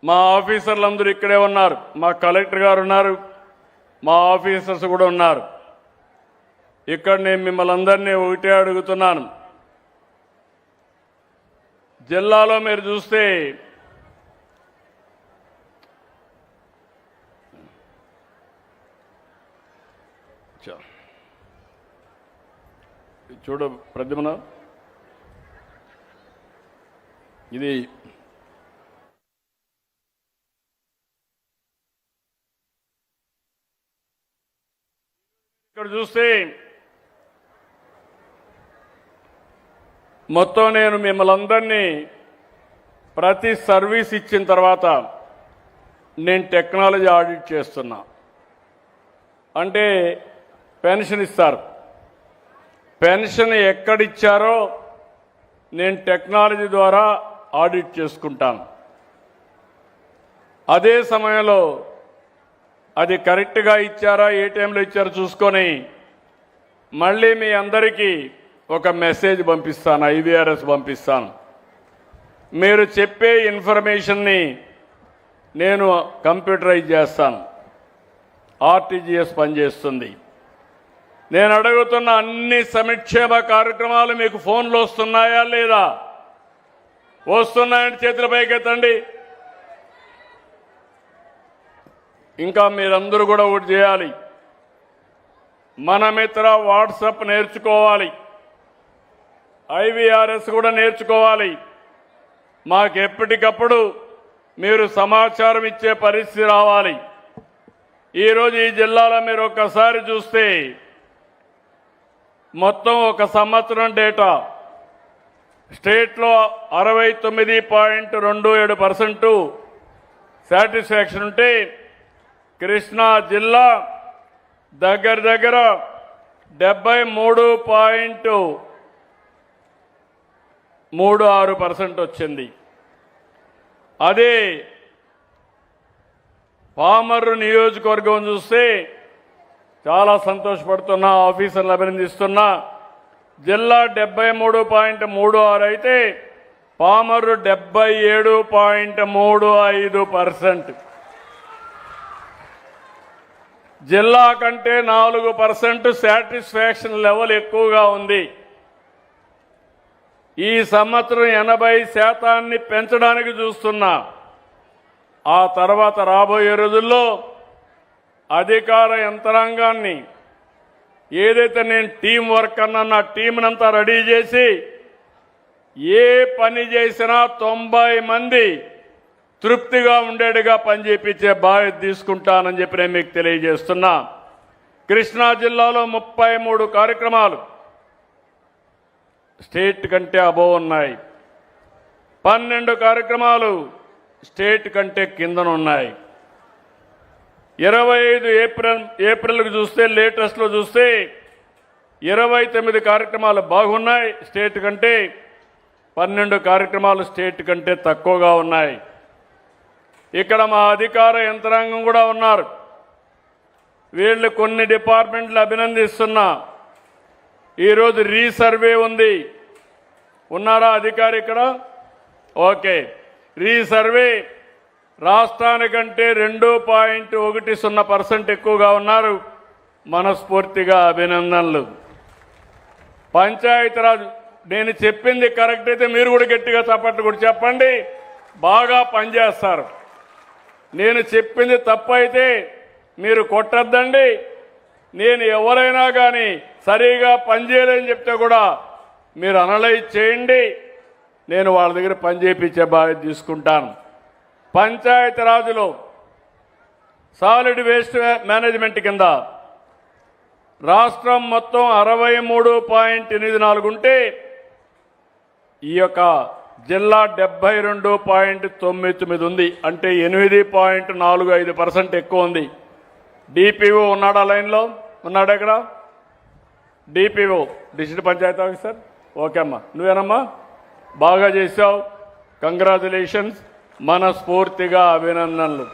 మా ఆఫీసర్లందరూ ఇక్కడే ఉన్నారు, మా కలెక్టర్ గారు ఉన్నారు, మా ఆఫీసర్స్ కూడా ఉన్నారు. ఇక్కడ నేను మిమ్మల్ని అందరినీ ఒకటే అడుగుతున్నాను. జిల్లాలో మీరు చూస్తే చూడు ప్రద్యుమ్న, ఇది ఇక్కడ చూస్తే మొత్తం నేను మిమ్మల్ని అందరినీ ప్రతి సర్వీస్ ఇచ్చిన తర్వాత నేను టెక్నాలజీ ఆడిట్ చేస్తున్నా. అంటే పెన్షన్ ఇస్తారు, పెన్షన్ ఎక్కడిచ్చారో నేను టెక్నాలజీ ద్వారా ఆడిట్ చేసుకుంటాను. అదే సమయంలో అది కరెక్ట్గా ఇచ్చారా, ఏ టైంలో ఇచ్చారో చూసుకొని మళ్ళీ మీ అందరికీ ఒక మెసేజ్ పంపిస్తాను, IVRS పంపిస్తాను. మీరు చెప్పే ఇన్ఫర్మేషన్ని నేను కంప్యూటరైజ్ చేస్తాను. RTGS పనిచేస్తుంది. నేను అడుగుతున్న అన్ని సంక్షేమ కార్యక్రమాలు మీకు ఫోన్లో వస్తున్నాయా లేదా? వస్తున్నాయని చేతుల పైకెత్తండి. ఇంకా మీరందరూ కూడా ఒకటి చేయాలి, మన మిత్ర వాట్సాప్ నేర్చుకోవాలి, IVRS కూడా నేర్చుకోవాలి. మాకు ఎప్పటికప్పుడు మీరు సమాచారం ఇచ్చే పరిస్థితి రావాలి. ఈరోజు ఈ జిల్లాలో మీరు ఒక్కసారి చూస్తే మొత్తం ఒక సంవత్సరం డేటా స్టేట్లో 69.27% సాటిస్ఫాక్షన్ ఉంటే కృష్ణా జిల్లా దగ్గర 73.36% వచ్చింది. అదే పామర్రు నియోజకవర్గం చూస్తే చాలా సంతోషపడుతున్నా, ఆఫీసర్లు అభినందిస్తున్నా. జిల్లా 73.36 అయితే పామర్రు 77.35%. జిల్లా కంటే 4% సాటిస్ఫాక్షన్ లెవెల్ ఎక్కువగా ఉంది. ఈ సంవత్సరం 80% పెంచడానికి చూస్తున్నా. ఆ తర్వాత రాబోయే రోజుల్లో అధికార యంత్రాంగాన్ని ఏదైతే నేను టీం వర్క్ అన్నా నా టీంనంతా రెడీ చేసి ఏ పని చేసినా 90 మంది తృప్తిగా ఉండేట్టుగా పనిచేయించే బాధ్యత తీసుకుంటానని చెప్పి నేను మీకు తెలియజేస్తున్నా. కృష్ణా జిల్లాలో 33 కార్యక్రమాలు స్టేట్ కంటే అబోవ్ ఉన్నాయి, 12 కార్యక్రమాలు స్టేట్ కంటే కిందన ఉన్నాయి. 25 ఏప్రిల్కి చూస్తే లేటెస్ట్లో చూస్తే 29 కార్యక్రమాలు బాగున్నాయి స్టేట్ కంటే, 12 కార్యక్రమాలు స్టేట్ కంటే తక్కువగా ఉన్నాయి. ఇక్కడ మా అధికార యంత్రాంగం కూడా ఉన్నారు. వీళ్ళు కొన్ని డిపార్ట్మెంట్లు అభినందిస్తున్నా. ఈరోజు రీసర్వే ఉంది, ఉన్నారా అధికారి ఇక్కడ? ఓకే. రీసర్వే రాష్ట్రానికంటే 2.10% ఎక్కువగా ఉన్నారు. మనస్ఫూర్తిగా అభినందనలు. పంచాయతీరాజ్ నేను చెప్పింది కరెక్ట్ అయితే మీరు కూడా గట్టిగా చప్పట్లు కూడా చెప్పండి, బాగా పనిచేస్తారు. నేను చెప్పింది తప్పు అయితే మీరు కొట్టద్దండి. నేను ఎవరైనా కానీ సరిగా పనిచేయలేని చెప్తే కూడా మీరు అనలైజ్ చేయండి, నేను వాళ్ళ దగ్గర పని చేయించే బాధ్యత తీసుకుంటాను. పంచాయతీరాజ్లో సాలిడ్ వేస్ట్ మేనేజ్మెంట్ కింద రాష్ట్రం మొత్తం 63.84 ఉంటే ఈ యొక్క జిల్లా 72.99 ఉంది, అంటే 8.45% ఎక్కువ ఉంది. డిపిఓ ఉన్నాడా లైన్లో? ఉన్నాడు ఎక్కడ? DPO district panchayat officer. Okay అమ్మా, నువ్వేనమ్మా, బాగా చేశావు, కంగ్రాచులేషన్స్, మనస్ఫూర్తిగా అభినందనలు.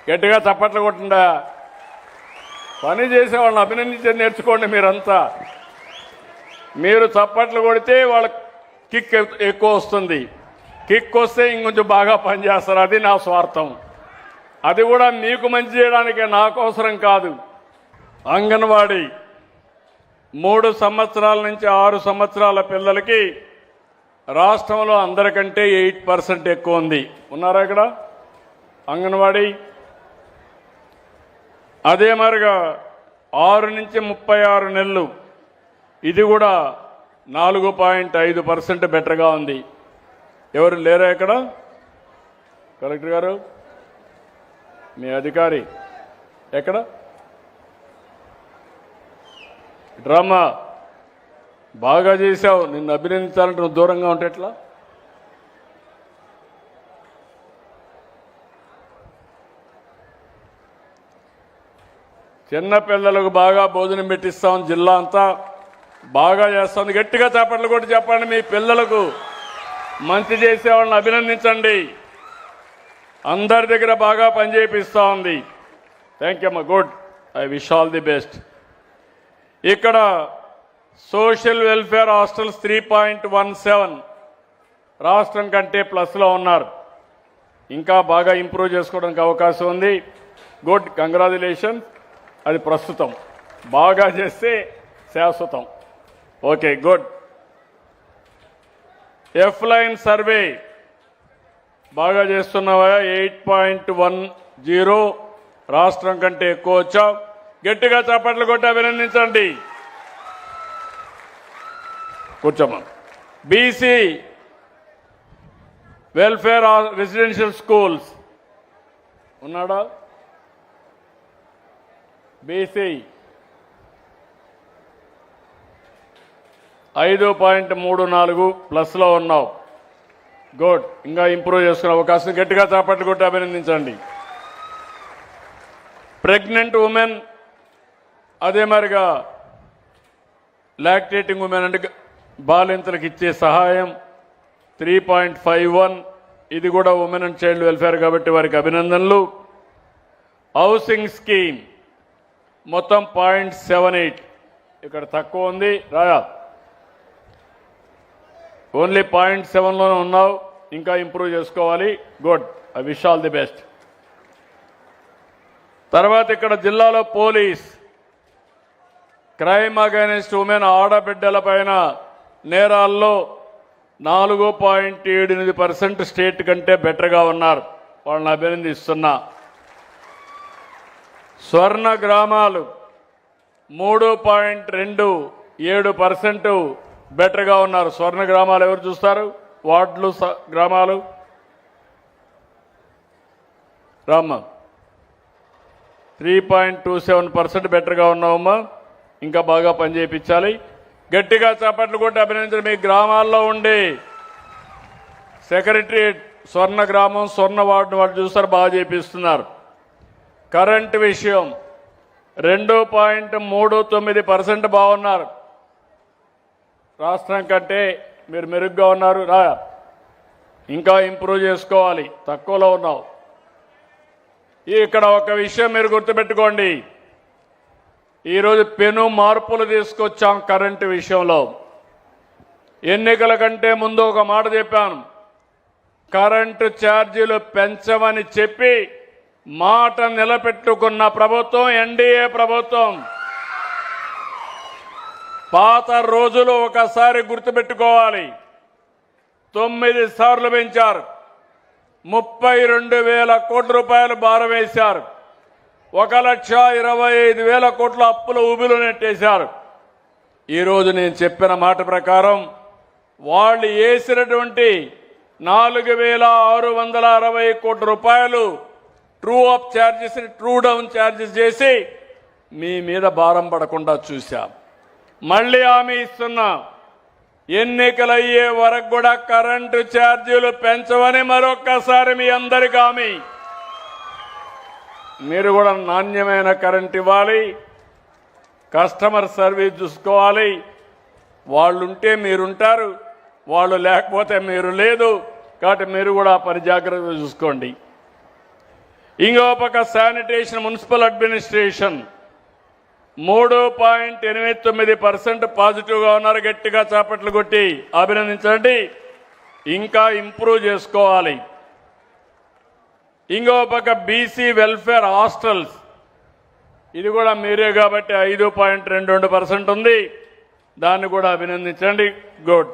గట్టిగా చప్పట్లు కొట్టుండా. పని చేసే వాళ్ళని అభినందించి నేర్చుకోండి మీరంతా. మీరు చప్పట్లు కొడితే వాళ్ళ కిక్ ఎక్కువ వస్తుంది. కిక్ వస్తే ఇంకొంచెం బాగా పనిచేస్తారు. అది నా స్వార్థం. అది కూడా మీకు మంచి చేయడానికే, నాకు అవసరం కాదు. అంగన్వాడీ 3 సంవత్సరాల నుంచి 6 సంవత్సరాల పిల్లలకి రాష్ట్రంలో అందరికంటే 8% ఎక్కువ ఉంది. ఉన్నారా ఇక్కడ అంగన్వాడీ? అదే మరిగా 6 నుంచి 36 నెలలు, ఇది కూడా 4.5% బెటర్గా ఉంది. ఎవరు లేరా ఇక్కడ? కలెక్టర్ గారు, మీ అధికారి ఎక్కడ? డ్రామా బాగా చేశావు, నిన్ను అభినందించాలంటే నువ్వు దూరంగా ఉంటే ఎట్లా? చిన్న పిల్లలకు బాగా భోజనం పెట్టిస్తాం, జిల్లా అంతా బాగా చేస్తుంది. గట్టిగా చప్పట్లు కొట్టి చెప్పండి. మీ పిల్లలకు మంచి చేసేవాళ్ళని అభినందించండి. అందరి దగ్గర బాగా పనిచేపిస్తూ ఉంది. థ్యాంక్ యూ అమ్మా, good. I wish all the best. ఇక్కడ సోషల్ వెల్ఫేర్ హాస్టల్స్ 3.17 రాష్ట్రం కంటే ప్లస్లో ఉన్నారు. ఇంకా బాగా ఇంప్రూవ్ చేసుకోవడానికి అవకాశం ఉంది. Good, congratulations. అది ప్రస్తుతం, బాగా చేస్తే శాశ్వతం. Okay, good. F line survey బాగా చేస్తున్నావా? 8.10 రాష్ట్రం కంటే ఎక్కువ వచ్చావు. గట్టిగా చప్పట్లు కొట్టి అభినందించండి. కూర్చోమ్మా. బీసీ వెల్ఫేర్ రెసిడెన్షియల్ స్కూల్స్ ఉన్నాడా? బీసీ 5.34 ప్లస్లో ఉన్నావు. గుడ్. ఇంకా ఇంప్రూవ్ చేసుకునే అవకాశం. గట్టిగా చప్పట్లు కొట్టి అభినందించండి. ప్రెగ్నెంట్ ఉమెన్, అదే మరిగా లాక్టేటింగ్ ఉమెన్ అంటే బాలింతలకు ఇచ్చే సహాయం 3.51, ఇది కూడా ఉమెన్ అండ్ చైల్డ్ వెల్ఫేర్ కాబట్టి వారికి అభినందనలు. హౌసింగ్ స్కీమ్ మొత్తం 0.78, ఇక్కడ తక్కువ ఉంది. రాయా, ఓన్లీ 0.7లోనే ఉన్నావు, ఇంకా ఇంప్రూవ్ చేసుకోవాలి. Good, I wish all the best. తర్వాత ఇక్కడ జిల్లాలో పోలీస్ క్రైమ్ అగైనెస్ట్ ఉమెన్, ఆడబిడ్డల పైన నేరాల్లో 4.78% స్టేట్ కంటే బెటర్గా ఉన్నారు. వాళ్ళని అభినందిస్తున్నా. స్వర్ణ గ్రామాలు 3.27% బెటర్గా ఉన్నారు. స్వర్ణ గ్రామాలు ఎవరు చూస్తారు? వార్డులు, గ్రామాలు. రామ్మ 3.27% బెటర్గా ఉన్నావమ్మా. ఇంకా బాగా పనిచేయించాలి. గట్టిగా చప్పట్లు కొట్టి అభినందించండి. మీ గ్రామాల్లో ఉండే సెక్రటరియట్ స్వర్ణ గ్రామం, స్వర్ణ వార్డు వాళ్ళు చూస్తారు, బాగా చేపిస్తున్నారు. కరెంట్ విషయం 2.39% బాగున్నారు. రాష్ట్రం కంటే మీరు మెరుగ్గా ఉన్నారు. ఇంకా ఇంప్రూవ్ చేసుకోవాలి, తక్కువలో ఉన్నావు. ఇక్కడ ఒక విషయం మీరు గుర్తుపెట్టుకోండి. ఈరోజు పెను మార్పులు తీసుకొచ్చాం కరెంటు విషయంలో. ఎన్నికల కంటే ముందు ఒక మాట చెప్పాను, కరెంటు ఛార్జీలు పెంచమని చెప్పి మాట నిలబెట్టుకున్న ప్రభుత్వం ఎన్డీఏ ప్రభుత్వం. పాత రోజులు ఒకసారి గుర్తుపెట్టుకోవాలి. 9 సార్లు పెంచారు. 32,000 కోట్ల రూపాయలు భారం వేశారు. 1,25,000 కోట్ల అప్పుల ఊబిలో నెట్టేశారు. ఈరోజు నేను చెప్పిన మాట ప్రకారం వాళ్ళు వేసినటువంటి 4,660 కోట్ల రూపాయలు true up charges, true down charges చేసి మీ మీద భారం పడకుండా చూశాం. మళ్ళీ హామీ ఇస్తున్నా, ఎన్నికలయ్యే వరకు కూడా కరెంటు ఛార్జీలు పెంచవని మరొక్కసారి మీ అందరికీ హామీ. మీరు కూడా నాణ్యమైన కరెంట్ ఇవ్వాలి, కస్టమర్ సర్వీస్ చూసుకోవాలి. వాళ్ళుంటే మీరుంటారు, వాళ్ళు లేకపోతే మీరు లేదు. కాబట్టి మీరు కూడా పని జాగ్రత్తగా చూసుకోండి. ఇంకో పక్క శానిటేషన్, మున్సిపల్ అడ్మినిస్ట్రేషన్ 3.89% పాజిటివ్గా ఉన్నారు. గట్టిగా చాపట్లు కొట్టి అభినందించండి. ఇంకా ఇంప్రూవ్ చేసుకోవాలి. ఇంకో పక్క బీసీ వెల్ఫేర్ హాస్టల్స్, ఇది కూడా మీరే కాబట్టి 5.22% ఉంది. దాన్ని కూడా అభినందించండి. గుడ్.